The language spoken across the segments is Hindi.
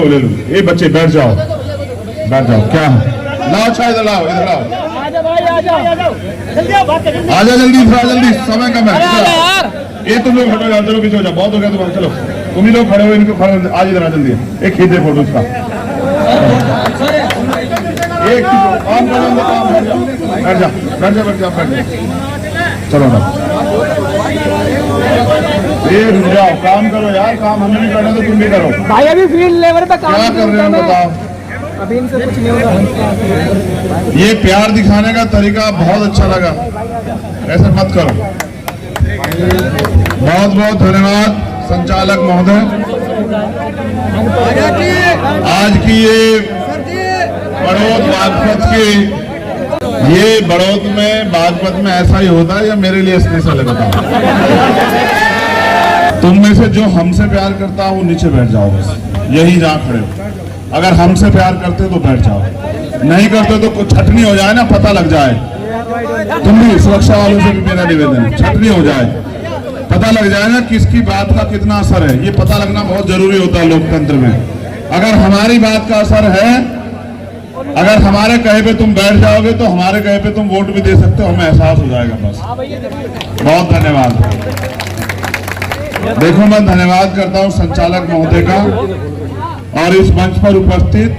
ले लो। ये बच्चे बैठ जाओ, बैठ जाओ। क्या है, लाओ चाय, इधर लाओ, इधर लाओ, आजा जल्दी, थोड़ा जल्दी, समय कम है। ये तुम लोग हटो यार, चलो पीछे हो जाओ, बहुत हो गया तुम्हारा। चलो तुम ही लोग खड़े हो, इनको खड़े, आज इधर आ जल्दी, एक खींच दे फोटो उसका। एक काम करो, बैठ जा, बैठ जा, बैठ जा, बैठ जा। चलो ना, ये रुक जाओ, काम करो यार, काम हमें नहीं करना तो तुम भी करो भाई। अभी फील्ड लेवल पे काम क्या कर रहे हो बताओ। अभी इनसे कुछ नहीं होगा। ये प्यार दिखाने का तरीका बहुत अच्छा लगा, ऐसे मत करो। बहुत बहुत धन्यवाद संचालक महोदय। आज की ये बड़ौद बागपत की, ये बड़ौद में बागपत में ऐसा ही होता है या मेरे लिए स्पेशल है बताओ। तुम में से जो हमसे प्यार करता है वो नीचे बैठ जाओ, बस यही जहाँ खड़े हो। अगर हमसे प्यार करते तो बैठ जाओ, नहीं करते तो कुछ छटनी हो जाए ना, पता लग जाए। तुम भी सुरक्षा वालों से भी मेरा निवेदन है, छटनी हो जाए, पता लग जाए ना किसकी बात का कितना असर है। ये पता लगना बहुत जरूरी होता है लोकतंत्र में। अगर हमारी बात का असर है, अगर हमारे कहे पे तुम बैठ जाओगे तो हमारे कहे पे तुम वोट भी दे सकते हो, हमें एहसास हो जाएगा। बस बहुत धन्यवाद। देखो मैं धन्यवाद करता हूं संचालक महोदय का और इस मंच पर उपस्थित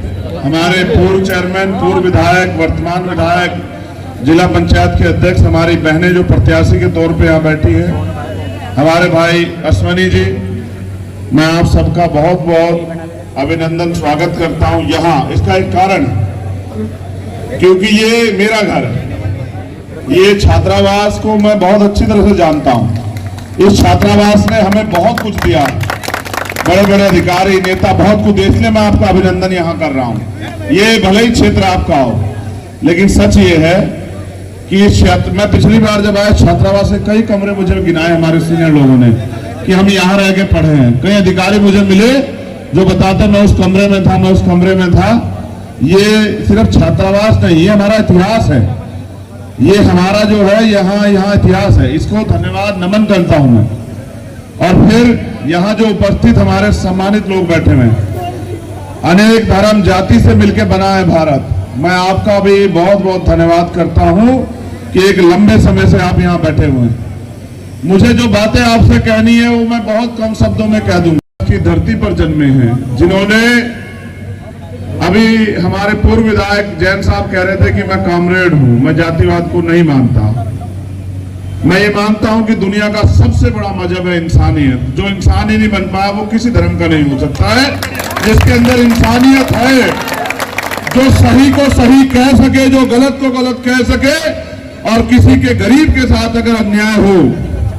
हमारे पूर्व चेयरमैन, पूर्व विधायक, वर्तमान विधायक, जिला पंचायत के अध्यक्ष, हमारी बहनें जो प्रत्याशी के तौर पे यहाँ बैठी है, हमारे भाई अश्वनी जी, मैं आप सबका बहुत बहुत अभिनंदन स्वागत करता हूँ यहाँ। इसका एक कारण क्योंकि ये मेरा घर है, ये छात्रावास को मैं बहुत अच्छी तरह से जानता हूँ। इस छात्रावास ने हमें बहुत कुछ दिया, बड़े बड़े अधिकारी, नेता, बहुत कुछ, इसलिए मैं आपका अभिनंदन यहाँ कर रहा हूँ। ये भले ही क्षेत्र आपका हो, लेकिन सच ये है कि इस क्षेत्र में पिछली बार जब आया छात्रावास से कई कमरे मुझे गिनाए हमारे सीनियर लोगों ने कि हम यहाँ रह के पढ़े हैं। कई अधिकारी मुझे मिले जो बताते मैं उस कमरे में था, मैं उस कमरे में था। ये सिर्फ छात्रावास नहीं, ये हमारा इतिहास है, ये हमारा जो है यहाँ इतिहास है। इसको धन्यवाद नमन करता हूं मैं। और फिर यहाँ जो उपस्थित हमारे सम्मानित लोग बैठे हुए हैं, अनेक धर्म जाति से मिलकर बना है भारत। मैं आपका भी बहुत बहुत धन्यवाद करता हूं कि एक लंबे समय से आप यहाँ बैठे हुए हैं। मुझे जो बातें आपसे कहनी है वो मैं बहुत कम शब्दों में कह दूंगा। की धरती पर जन्मे हैं, जिन्होंने, अभी हमारे पूर्व विधायक जैन साहब कह रहे थे कि मैं कॉमरेड हूं, मैं जातिवाद को नहीं मानता। मैं ये मानता हूं कि दुनिया का सबसे बड़ा मजहब है इंसानियत। जो इंसान ही नहीं बन पाया वो किसी धर्म का नहीं हो सकता है। जिसके अंदर इंसानियत है, जो सही को सही कह सके, जो गलत को गलत कह सके, और किसी के गरीब के साथ अगर अन्याय हो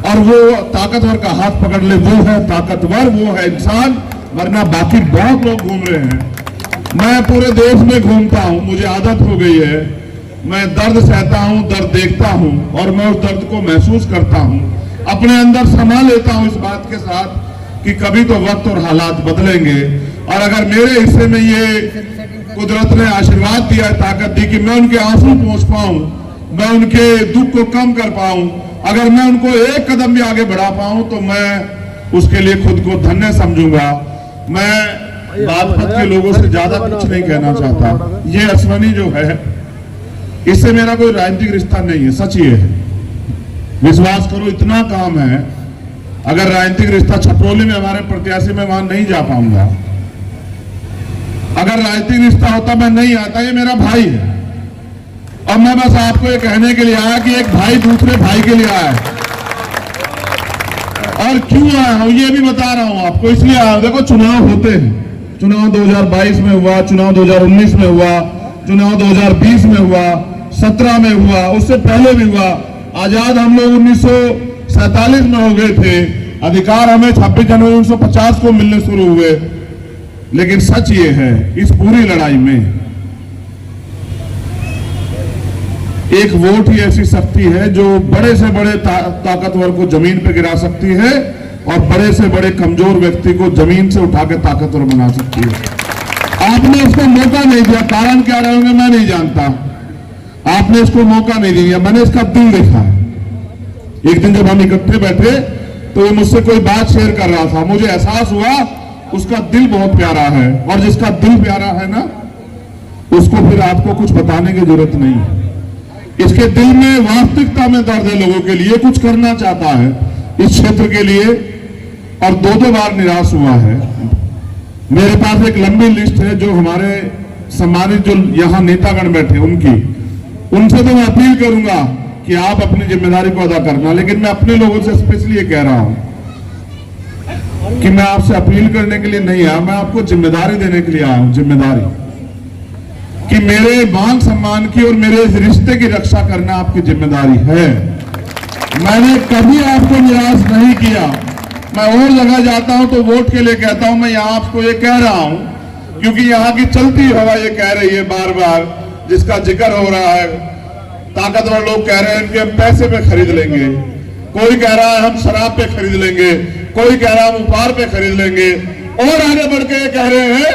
और वो ताकतवर का हाथ पकड़ ले, वो है ताकतवर, वो है इंसान। वरना बाकी बहुत लोग घूम रहे हैं। मैं पूरे देश में घूमता हूं, मुझे आदत हो गई है। मैं दर्द सहता हूं, दर्द देखता हूं और मैं उस दर्द को महसूस करता हूं, अपने अंदर समा लेता हूं इस बात के साथ कि कभी तो वक्त और हालात बदलेंगे। और अगर मेरे हिस्से में ये कुदरत ने आशीर्वाद दिया, ताकत दी कि मैं उनके आंसू पहुंच पाऊं, मैं उनके दुख को कम कर पाऊं, अगर मैं उनको एक कदम भी आगे बढ़ा पाऊं, तो मैं उसके लिए खुद को धन्य समझूंगा। मैं बागपत के लोगों से ज्यादा कुछ नहीं कहना चाहता। ये अश्वनी जो है, इससे मेरा कोई राजनीतिक रिश्ता नहीं है, सच ये है। विश्वास करो, इतना काम है। अगर राजनीतिक रिश्ता, छपरोली में हमारे प्रत्याशी, मैं वहां नहीं जा पाऊंगा। अगर राजनीतिक रिश्ता होता मैं नहीं आता। ये मेरा भाई है और मैं बस आपको ये कहने के लिए आया कि एक भाई दूसरे भाई के लिए आया है। और क्यों आया हूं ये भी बता रहा हूं आपको, इसलिए आया। देखो, चुनाव होते हैं, चुनाव 2022 में हुआ, चुनाव 2019 में हुआ, चुनाव 2020 में हुआ, 17 में हुआ, उससे पहले भी हुआ। आजाद हम लोग 1947 में हो गए थे, अधिकार हमें 26 जनवरी 1950 को मिलने शुरू हुए। लेकिन सच ये है, इस पूरी लड़ाई में एक वोट ही ऐसी शक्ति है जो बड़े से बड़े ताकतवर को जमीन पे गिरा सकती है और बड़े से बड़े कमजोर व्यक्ति को जमीन से उठा के ताकतवर बना सकती है। आपने उसको मौका नहीं दिया, कारण क्या रहे होंगे मैं नहीं जानता। आपने इसको मौका नहीं दिया, मैंने इसका दिल देखा। एक दिन जब हम इकट्ठे बैठे तो ये मुझसे कोई बात शेयर कर रहा था, मुझे एहसास हुआ उसका दिल बहुत प्यारा है, और जिसका दिल प्यारा है ना, उसको फिर आपको कुछ बताने की जरूरत नहीं है। इसके दिल में वास्तविकता में दर्द है, लोगों के लिए कुछ करना चाहता है इस क्षेत्र के लिए, और दो बार निराश हुआ है। मेरे पास एक लंबी लिस्ट है जो हमारे सम्मानित जो यहाँ नेतागण बैठे उनसे तो मैं अपील करूंगा कि आप अपनी जिम्मेदारी को अदा करना, लेकिन मैं अपने लोगों से स्पेशली ये कह रहा हूं कि मैं आपसे अपील करने के लिए नहीं आया, मैं आपको जिम्मेदारी देने के लिए आया हूं। जिम्मेदारी कि मेरे मान सम्मान की और मेरे इस रिश्ते की रक्षा करना आपकी जिम्मेदारी है। मैंने कभी आपको निराश नहीं किया। मैं और जगह जाता हूं तो वोट के लिए कहता हूं, मैं यहां आपको ये कह रहा हूं क्योंकि यहां की चलती हवा ये कह रही है बार बार, जिसका जिक्र हो रहा है, ताकतवर लोग कह रहे हैं कि हम पैसे पे खरीद लेंगे, कोई कह रहा है हम शराब पे खरीद लेंगे, कोई कह रहा है हम उपहार पे खरीद लेंगे, और आगे बढ़ के ये कह रहे हैं,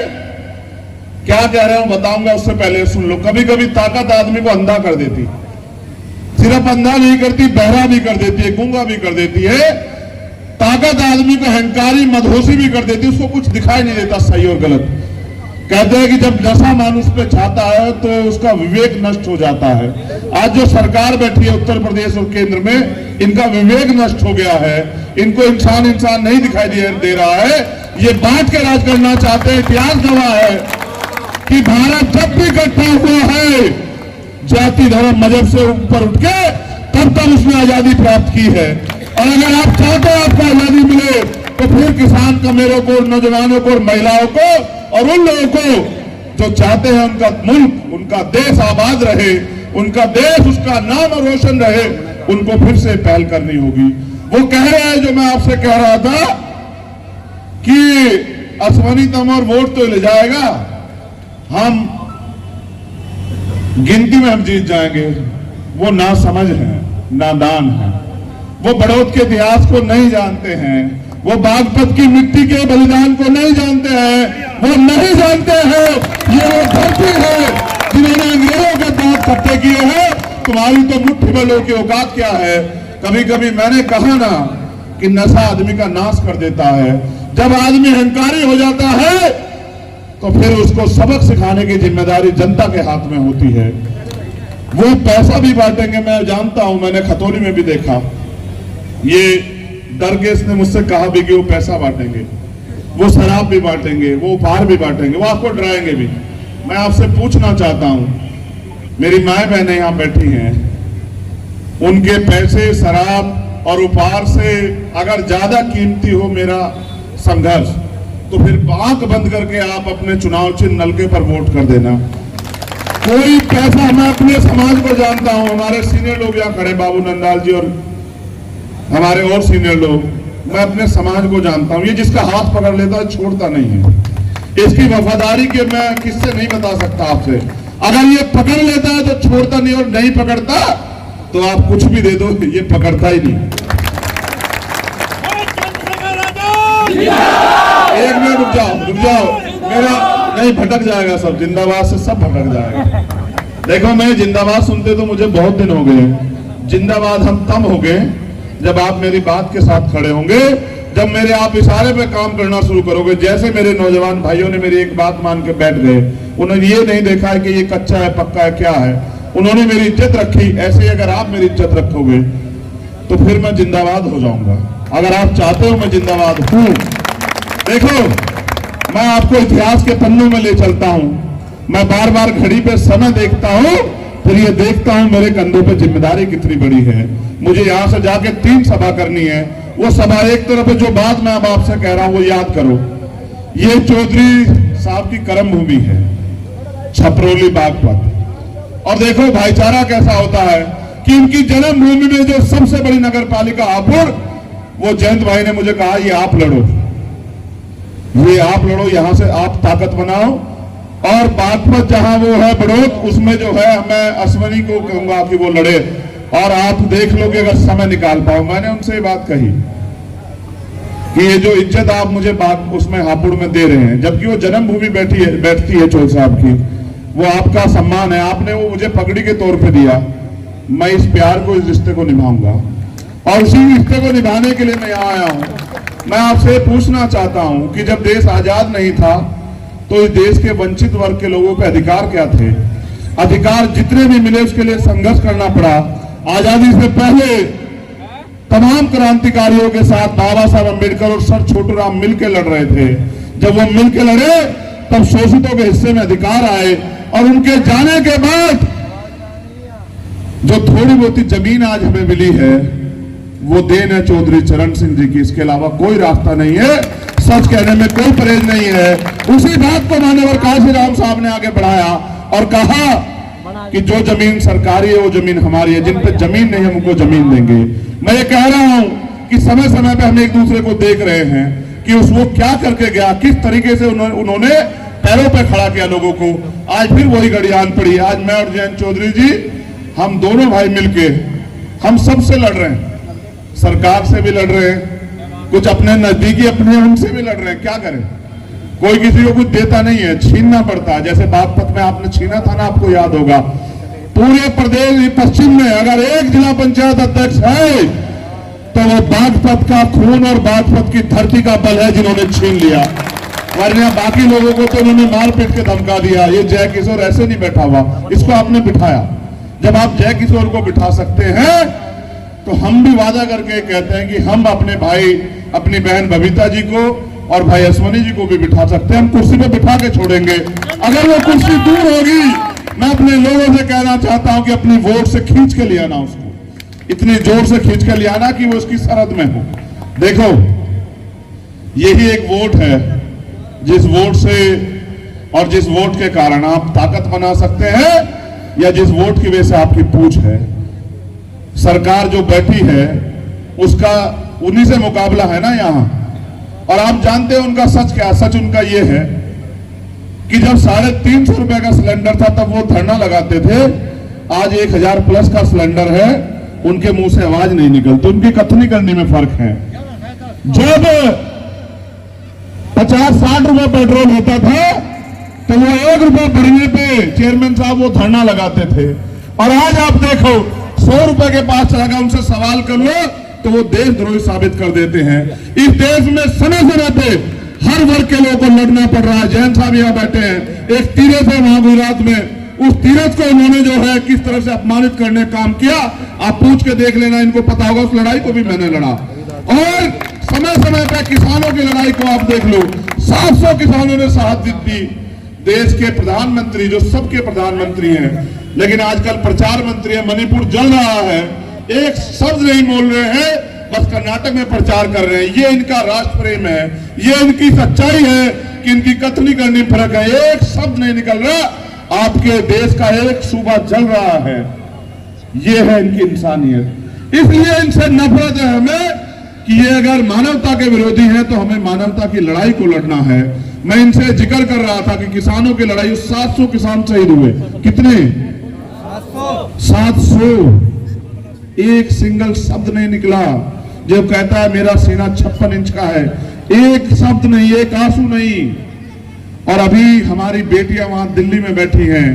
क्या कह रहे हैं बताऊंगा, उससे पहले सुन लो। कभी कभी ताकत आदमी को अंधा कर देती, सिर्फ अंधा नहीं करती, बहरा भी कर देती है, गूंगा भी कर देती है। ताकत आदमी को अहंकारी मदहोशी भी कर देती है, उसको कुछ दिखाई नहीं देता सही और गलत। कहते हैं कि जब नशा मानुष पे छाता है तो उसका विवेक नष्ट हो जाता है। आज जो सरकार बैठी है उत्तर प्रदेश और केंद्र में, इनका विवेक नष्ट हो गया है, इनको इंसान नहीं दिखाई दे रहा है। ये बांट के राज करना चाहते हैं। इतिहास गवाह है कि भारत जब भी इकट्ठा हुआ है जाति धर्म मजहब से ऊपर उठ के, तब उसने आजादी प्राप्त की है। और अगर आप चाहते हो आपको आजादी मिले तो फिर किसान कमेरों को, नौजवानों को और महिलाओं को और उन लोगों को जो चाहते हैं उनका मुल्क, उनका देश आबाद रहे, उनका देश, उसका नाम रोशन रहे, उनको फिर से पहल करनी होगी। वो कह रहे हैं जो मैं आपसे कह रहा था कि अश्वनी तंवर वोट तो ले जाएगा, हम गिनती में हम जीत जाएंगे। वो ना समझ है, नादान है, वो बड़ौद के इतिहास को नहीं जानते हैं, वो बागपत की मिट्टी के बलिदान को नहीं जानते हैं, वो नहीं जानते हैं ये वो धरती है जिन्होंने अंग्रेजों के दांत खट्टे किए हैं। तुम्हारी तो मुट्ठी भर की औकात क्या है। कभी कभी मैंने कहा ना कि नशा आदमी का नाश कर देता है। जब आदमी अहंकारी हो जाता है तो फिर उसको सबक सिखाने की जिम्मेदारी जनता के हाथ में होती है। वो पैसा भी बांटेंगे, मैं जानता हूं, मैंने खतौली में भी देखा। ये दरगेश ने मुझसे कहा भी कि वो पैसा बांटेंगे, वो शराब भी बांटेंगे, वो उपहार भी बांटेंगे, वो आपको डराएंगे भी। मैं आपसे पूछना चाहता हूं, मेरी माए बहनें यहां बैठी हैं, उनके पैसे शराब और उपहार से अगर ज्यादा कीमती हो मेरा संघर्ष, तो फिर आंख बंद करके आप अपने चुनाव चिन्ह नलके पर वोट कर देना। कोई पैसा, मैं अपने समाज को जानता हूं, हमारे सीनियर लोग यहाँ खड़े, बाबू नंदाल जी और हमारे और सीनियर लोग, मैं अपने समाज को जानता हूं। ये जिसका हाथ पकड़ लेता है छोड़ता नहीं है। इसकी वफादारी के मैं किससे नहीं बता सकता आपसे। अगर ये पकड़ लेता है तो छोड़ता नहीं, और नहीं पकड़ता तो आप कुछ भी दे दो, ये पकड़ता ही नहीं। एक मिनट रुक जाओ, मेरा नहीं भटक जाएगा सब, जिंदाबाद से सब भटक जाएगा। देखो, मैं जिंदाबाद सुनते तो मुझे बहुत दिन हो गए। जिंदाबाद हम तब हो गए जब आप मेरी बात के साथ खड़े होंगे, जब मेरे आप इशारे पे काम करना शुरू करोगे। जैसे मेरे नौजवान भाइयों ने मेरी एक बात मान के बैठ गए, उन्होंने ये नहीं देखा है कि ये कच्चा है पक्का है क्या है, उन्होंने मेरी इज्जत रखी। ऐसे ही अगर आप मेरी इज्जत रखोगे तो फिर मैं जिंदाबाद हो जाऊंगा। अगर आप चाहते हो मैं जिंदाबाद हूं, देखो मैं आपको इतिहास के पन्नों में ले चलता हूं। मैं बार बार घड़ी पे समय देखता हूं, फिर ये देखता हूं मेरे कंधों पे जिम्मेदारी कितनी बड़ी है। मुझे यहां से जाके 3 सभा करनी है। वो सभा एक तरफ है, जो बात मैं अब आपसे कह रहा हूं वो याद करो। ये चौधरी साहब की कर्म भूमि है, छपरौली बागपत। और देखो भाईचारा कैसा होता है कि उनकी जन्मभूमि में जो सबसे बड़ी नगर पालिका हापुड़, वो जयंत भाई ने मुझे कहा ये आप लड़ो, यहां से आप ताकत बनाओ। और बागपत जहां वो है बड़ौद, उसमें जो है मैं अश्वनी को कहूंगा कि वो लड़े, और आप देख लोगे अगर समय निकाल पाओ। मैंने उनसे ये बात कही कि ये जो इज्जत आप मुझे उसमें हापुड़ में दे रहे हैं, जबकि वो जन्मभूमि बैठती है चौल साहब की, वो आपका सम्मान है, आपने वो मुझे पगड़ी के तौर पे दिया। मैं इस प्यार को, इस रिश्ते को निभाऊंगा। और उसी रिश्ते को निभाने के लिए मैं यहाँ आया हूँ। मैं आपसे पूछना चाहता हूँ कि जब देश आजाद नहीं था तो इस देश के वंचित वर्ग के लोगों के अधिकार क्या थे? अधिकार जितने भी मिले उसके लिए संघर्ष करना पड़ा। आजादी से पहले तमाम क्रांतिकारियों के साथ बाबा साहब अम्बेडकर और सर छोटूराम मिलकर लड़ रहे थे। जब वो मिलकर लड़े तब शोषितों के हिस्से में अधिकार आए और उनके जाने के बाद जो थोड़ी बहुत जमीन आज हमें मिली है वो देन है चौधरी चरण सिंह जी की। इसके अलावा कोई रास्ता नहीं है। सच कहने में कोई परहेज नहीं है। उसी बात को मान्यवर काशीराम साहब ने आगे बढ़ाया और कहा कि जो जमीन सरकारी है वो जमीन हमारी है, जिन पे जमीन नहीं है उनको जमीन देंगे। मैं ये कह रहा हूं कि समय समय पे हम एक दूसरे को देख रहे हैं कि वो क्या करके गया, किस तरीके से उन्होंने पैरों पे खड़ा किया लोगों को। आज फिर वही घड़ियाल पड़ी। आज मैं और जयंत चौधरी जी, हम दोनों भाई मिलके हम सबसे लड़ रहे हैं। सरकार से भी लड़ रहे हैं, कुछ अपने नजदीकी अपने उनसे भी लड़ रहे हैं। क्या करें, कोई किसी को कुछ देता नहीं है, छीनना पड़ता है। जैसे बागपत में आपने छीना था ना, आपको याद होगा। पूरे प्रदेश पश्चिम में अगर एक जिला पंचायत अध्यक्ष है तो वो बागपत का खून और बागपत की धरती का बल है जिन्होंने छीन लिया। वरना बाकी लोगों को तो उन्होंने मार पीट के धमका दिया। ये जय किशोर ऐसे नहीं बैठा हुआ, इसको आपने बिठाया। जब आप जय किशोर को बिठा सकते हैं तो हम भी वादा करके कहते हैं कि हम अपने भाई, अपनी बहन बबीता जी को और भाई अश्वनी जी को भी बिठा सकते हैं। हम कुर्सी पे बिठा के छोड़ेंगे। अगर वो कुर्सी दूर होगी, मैं अपने लोगों से कहना चाहता हूं कि अपनी वोट से खींच के ले आना, उसको इतनी जोर से खींच के ले आना कि वो उसकी सरहद में हो। देखो, यही एक वोट है जिस वोट से और जिस वोट के कारण आप ताकत बना सकते हैं या जिस वोट की वजह से आपकी पूछ है। सरकार जो बैठी है उसका उन्हीं से मुकाबला है ना यहाँ। और आप जानते हैं उनका सच क्या? सच उनका ये है कि जब 350 रुपए का सिलेंडर था तब वो धरना लगाते थे। आज 1000 प्लस का सिलेंडर है, उनके मुंह से आवाज नहीं निकलती। उनकी कथनी करने में फर्क है। जब 50-60 रुपए पेट्रोल होता था तो वो 1 रुपए बढ़ने पे चेयरमैन साहब वो धरना लगाते थे। और आज आप देखो 100 रुपए के पास चला गया, उनसे सवाल कर लो तो वो देशद्रोही साबित कर देते हैं। इस देश में समय समय पे हर वर्ग के लोगों को लड़ना पड़ रहा है। जयंत साहब यहाँ बैठे हैं, एक तीरथ है वहां गुजरात में। उस तीरथ को उन्होंने जो है किस तरह से अपमानित करने का काम किया, आप पूछ के देख लेना, इनको पता होगा। उस लड़ाई को भी मैंने लड़ा। और समय समय पे किसानों की लड़ाई को आप देख लो, 700 किसानों ने शहादत दी। देश के प्रधानमंत्री जो सबके प्रधानमंत्री हैं, लेकिन आजकल प्रचार मंत्री है, मणिपुर जल रहा है, एक शब्द नहीं बोल रहे हैं, बस कर्नाटक में प्रचार कर रहे हैं। ये इनका राष्ट्र प्रेम है, ये इनकी सच्चाई है कि इनकी कथनी करनी फर्क है। एक शब्द नहीं निकल रहा। आपके देश का एक सूबा जल रहा है, ये है इनकी इंसानियत। इसलिए इनसे नफरत है हमें कि ये अगर मानवता के विरोधी हैं तो हमें मानवता की लड़ाई को लड़ना है। मैं इनसे जिक्र कर रहा था कि किसानों की लड़ाई, 700 किसान शहीद हुए। कितने? 700। एक सिंगल शब्द नहीं निकला। जब कहता है मेरा सीना 56 इंच का है, एक शब्द नहीं, एक आंसू नहीं। और अभी हमारी बेटियां वहां दिल्ली में बैठी हैं,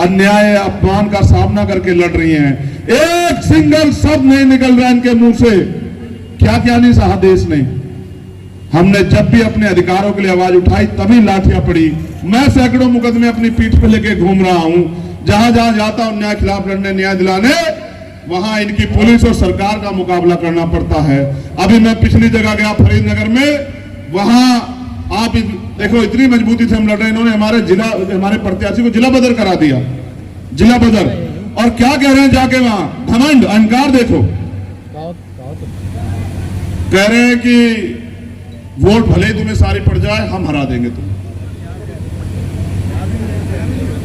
अन्याय अपमान का सामना करके लड़ रही हैं। एक सिंगल शब्द नहीं निकल रहा इनके मुंह से। क्या क्या नहीं सहा देश ने। हमने जब भी अपने अधिकारों के लिए आवाज उठाई तभी लाठियां पड़ी। मैं सैकड़ों मुकदमे अपनी पीठ पे लेके घूम रहा हूं। जहां जहां जाता हूं न्याय खिलाफ लड़ने, न्याय दिलाने, वहां इनकी पुलिस और सरकार का मुकाबला करना पड़ता है। अभी मैं पिछली जगह गया फरीदनगर में, वहां आप देखो इतनी मजबूती से हम लड़ रहे हैं। इन्होंने हमारे प्रत्याशी को जिला बदर करा दिया, जिला बदर। और क्या कह रहे हैं जाके वहां? घमंड, अहंकार देखो। कह रहे हैं कि वोट भले ही तुम्हें सारी पड़ जाए, हम हरा देंगे तुम।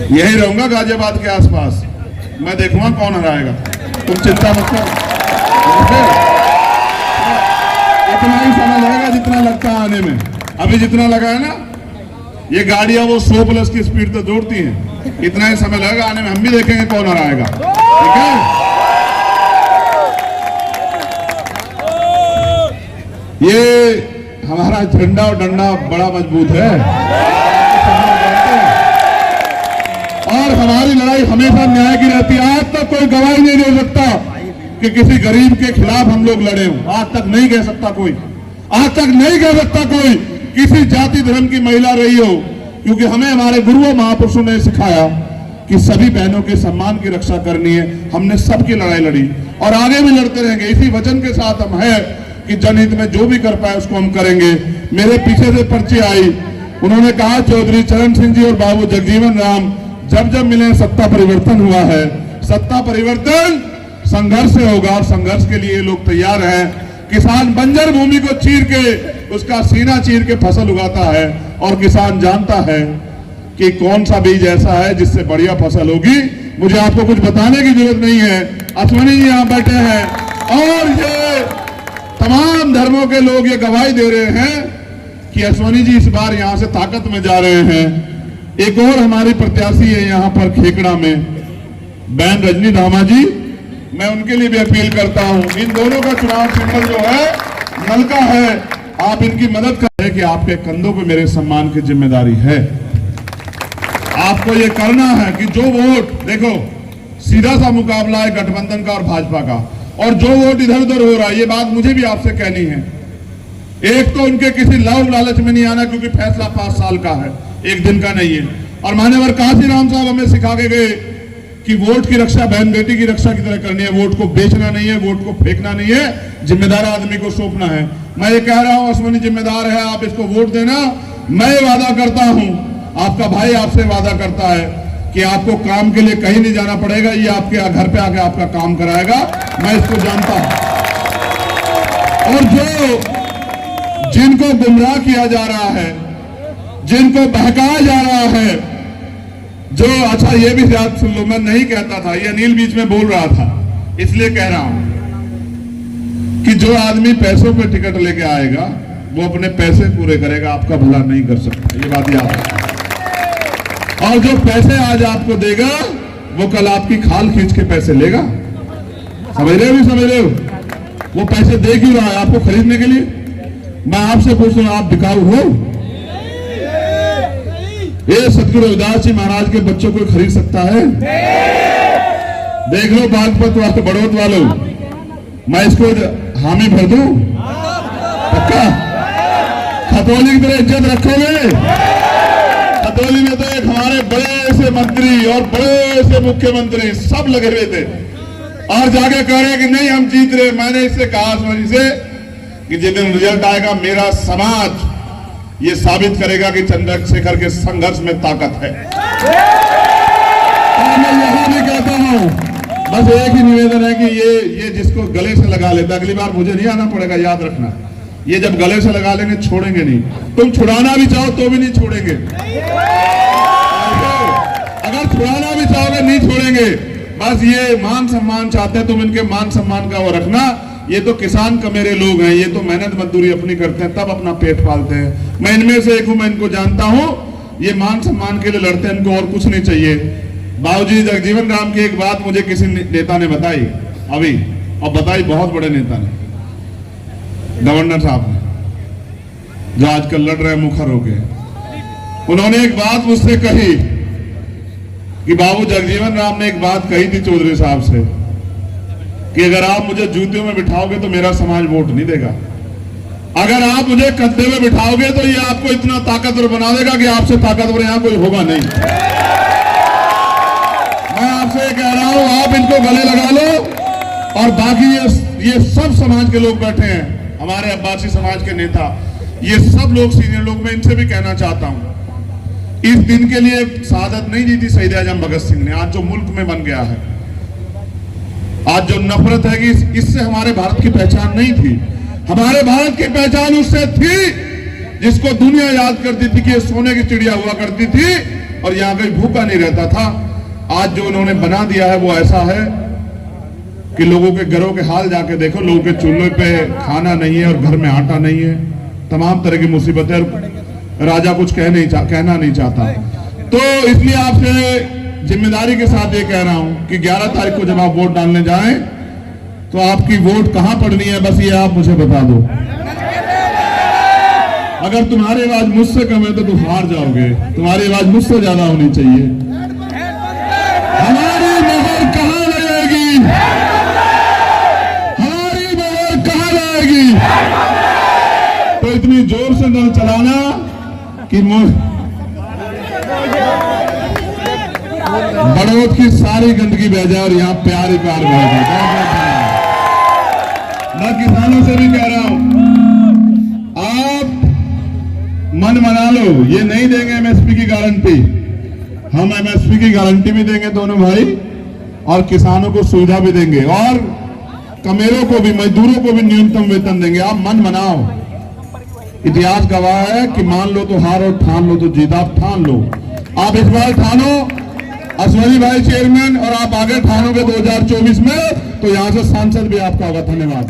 यही रहूंगा गाजियाबाद के आसपास, मैं देखूंगा कौन हराएगा, तुम चिंता मत करो। इतना ही समय लगेगा जितना लगता है आने में। अभी जितना लगा है ना, ये गाड़ियां वो 100 प्लस की स्पीड तो दौड़ती हैं। इतना ही समय लगेगा आने में, हम भी देखेंगे कौन हराएगा। ठीक है, ये हमारा झंडा और डंडा बड़ा मजबूत है और हमारी लड़ाई हमेशा न्याय की रहती है। आज तक कोई गवाही नहीं दे सकता कि किसी गरीब के खिलाफ हम लोग लड़े हों। आज तक नहीं कह सकता कोई, आज तक नहीं कह सकता कोई किसी जाति धर्म की महिला रही हो, क्योंकि हमें हमारे गुरुओं महापुरुषों ने सिखाया कि सभी बहनों के सम्मान की रक्षा करनी है। हमने सबकी लड़ाई लड़ी और आगे भी लड़ते रहेंगे। इसी वचन के साथ हम है कि जनहित में जो भी कर पाए उसको हम करेंगे। मेरे पीछे से पर्ची आई, उन्होंने कहा चौधरी चरण सिंह जी और बाबू जगजीवन राम जब जब मिले सत्ता परिवर्तन हुआ है। सत्ता परिवर्तन संघर्ष से होगा और संघर्ष के लिए लोग तैयार हैं। किसान बंजर भूमि को चीर के, उसका सीना चीर के फसल उगाता है और किसान जानता है कि कौन सा बीज ऐसा है जिससे बढ़िया फसल होगी। मुझे आपको कुछ बताने की जरूरत नहीं है। अश्वनी जी यहाँ बैठे हैं और ये तमाम धर्मों के लोग ये गवाही दे रहे हैं कि अश्वनी जी इस बार यहाँ से ताकत में जा रहे हैं। एक और हमारी प्रत्याशी है यहाँ पर खेकड़ा में, बहन रजनी धामा जी, मैं उनके लिए भी अपील करता हूं। इन दोनों का चुनाव सिंबल जो है नलका है, आप इनकी मदद करें कि आपके कंधों पे मेरे सम्मान की जिम्मेदारी है। आपको ये करना है कि जो वोट, देखो सीधा सा मुकाबला है गठबंधन का और भाजपा का, और जो वोट इधर उधर हो रहा है, ये बात मुझे भी आपसे कहनी है। एक तो उनके किसी लाभ लालच में नहीं आना, क्योंकि फैसला 5 साल का है, एक दिन का नहीं है। और मान्यवर काशी राम साहब हमें सिखा के गए कि वोट की रक्षा बहन बेटी की रक्षा की तरह करनी है। वोट को बेचना नहीं है, वोट को फेंकना नहीं है, जिम्मेदार आदमी को सौंपना है। मैं ये कह रहा हूं, अश्वनी जिम्मेदार है, आप इसको वोट देना। मैं वादा करता हूं, आपका भाई आपसे वादा करता है कि आपको काम के लिए कहीं नहीं जाना पड़ेगा, ये आपके घर पे आके आपका काम कराएगा। मैं इसको जानता हूं। और जो जिनको गुमराह किया जा रहा है, जिनको बहकाया जा रहा है, जो, अच्छा ये भी याद सुन लो, मैं नहीं कहता था, ये अनिल बीच में बोल रहा था, इसलिए कह रहा हूं कि जो आदमी पैसों पे टिकट लेके आएगा वो अपने पैसे पूरे करेगा, आपका भला नहीं कर सकता, ये बात याद रखना। और जो पैसे आज आपको देगा वो कल आपकी खाल खींच के पैसे लेगा। समझ रहे हो? समझ रहे हो? वो पैसे दे क्यों रहा है? आपको खरीदने के लिए। मैं आपसे पूछ रहा हूं, आप बिकाऊ हो? ये सतगुरु रविदास जी महाराज के बच्चों को खरीद सकता है? देख लो बागपत वाले, बड़ौत वालों, मैं इसको हामी भर दूं पक्का? खतौली की तरह इज्जत रखोगे? खतौली में तो एक हमारे बड़े से मंत्री और बड़े से मुख्यमंत्री सब लगे हुए थे और जाके कह रहे कि नहीं हम जीत रहे। मैंने इससे कहा से कि जिस दिन रिजल्ट आएगा मेरा समाज ये साबित करेगा कि चंद्रशेखर के संघर्ष में ताकत है। और मैं यही भी कहता हूं, बस एक ही निवेदन है कि ये जिसको गले से लगा लेता, अगली बार मुझे नहीं आना पड़ेगा, याद रखना। ये जब गले से लगा लेंगे छोड़ेंगे नहीं। तुम छुड़ाना भी चाहो तो भी नहीं छोड़ेंगे, अगर छुड़ाना भी चाहोगे नहीं छोड़ेंगे। बस ये मान सम्मान चाहते हैं, तुम इनके मान सम्मान का वो रखना। ये तो किसान का मेरे लोग हैं, ये तो मेहनत मजदूरी अपनी करते हैं तब अपना पेट पालते हैं। मैं इनमें से एक हूं, मैं इनको जानता हूं, ये मान सम्मान के लिए लड़ते हैं, इनको और कुछ नहीं चाहिए। बाबूजी जगजीवन राम की एक बात मुझे किसी नेता ने बताई अभी, और बताई बहुत बड़े नेता ने, गवर्नर साहब ने, जो आजकल लड़ रहे हैं मुखर होके। उन्होंने एक बात मुझसे कही कि बाबू जगजीवन राम ने एक बात कही थी चौधरी साहब से कि अगर आप मुझे जूतियों में बिठाओगे तो मेरा समाज वोट नहीं देगा, अगर आप मुझे कंधे में बिठाओगे तो ये आपको इतना ताकतवर बना देगा कि आपसे ताकतवर यहां कोई होगा नहीं। मैं आपसे कह रहा हूं, आप इनको गले लगा लो। और बाकी ये सब समाज के लोग बैठे हैं, हमारे अब्बासी समाज के नेता, ये सब लोग सीनियर लोग, मैं इनसे भी कहना चाहता हूं, इस दिन के लिए शहादत नहीं दी थी शहीद आजम भगत सिंह ने। आज जो मुल्क में बन गया है, आज जो नफरत है कि इससे हमारे भारत की पहचान नहीं थी। हमारे भारत की पहचान उससे थी जिसको दुनिया याद करती थी कि ये सोने की चिड़िया हुआ करती थी और यहां कोई भूखा नहीं रहता था। आज जो उन्होंने बना दिया है वो ऐसा है कि लोगों के घरों के हाल जाके देखो, लोगों के चूल्हे पे खाना नहीं है और घर में आटा नहीं है, तमाम तरह की मुसीबतें। राजा कुछ कहना नहीं चाहता। तो इसलिए आपसे जिम्मेदारी के साथ ये कह रहा हूं कि 11 तारीख को जब आप वोट डालने जाएं तो आपकी वोट कहां पड़नी है, बस ये आप मुझे बता दो। अगर तुम्हारी आवाज मुझसे कम है तो तुम हार जाओगे, तुम्हारी आवाज मुझसे ज्यादा होनी चाहिए। हमारी मोहर कहां लगेगी? से नल चलाना कि बड़ौद की सारी गंदगी बह जाए और यहाँ प्यार ही प्यार बह जाए। मैं किसानों से भी कह रहा हूं, आप मन बना लो, ये नहीं देंगे एमएसपी की गारंटी, हम एमएसपी की गारंटी भी देंगे दोनों भाई, और किसानों को सुविधा भी देंगे, और कमेरों को भी, मजदूरों को भी न्यूनतम वेतन देंगे। आप मन बनाओ, इतिहास गवाह है कि मान लो तो हार और ठान लो तो जीत। आप ठान लो, आप इस बार ठानो असवारी भाई चेयरमैन, और आप आगे ठानोगे 2024 में तो यहां से सांसद भी आपका होगा। धन्यवाद।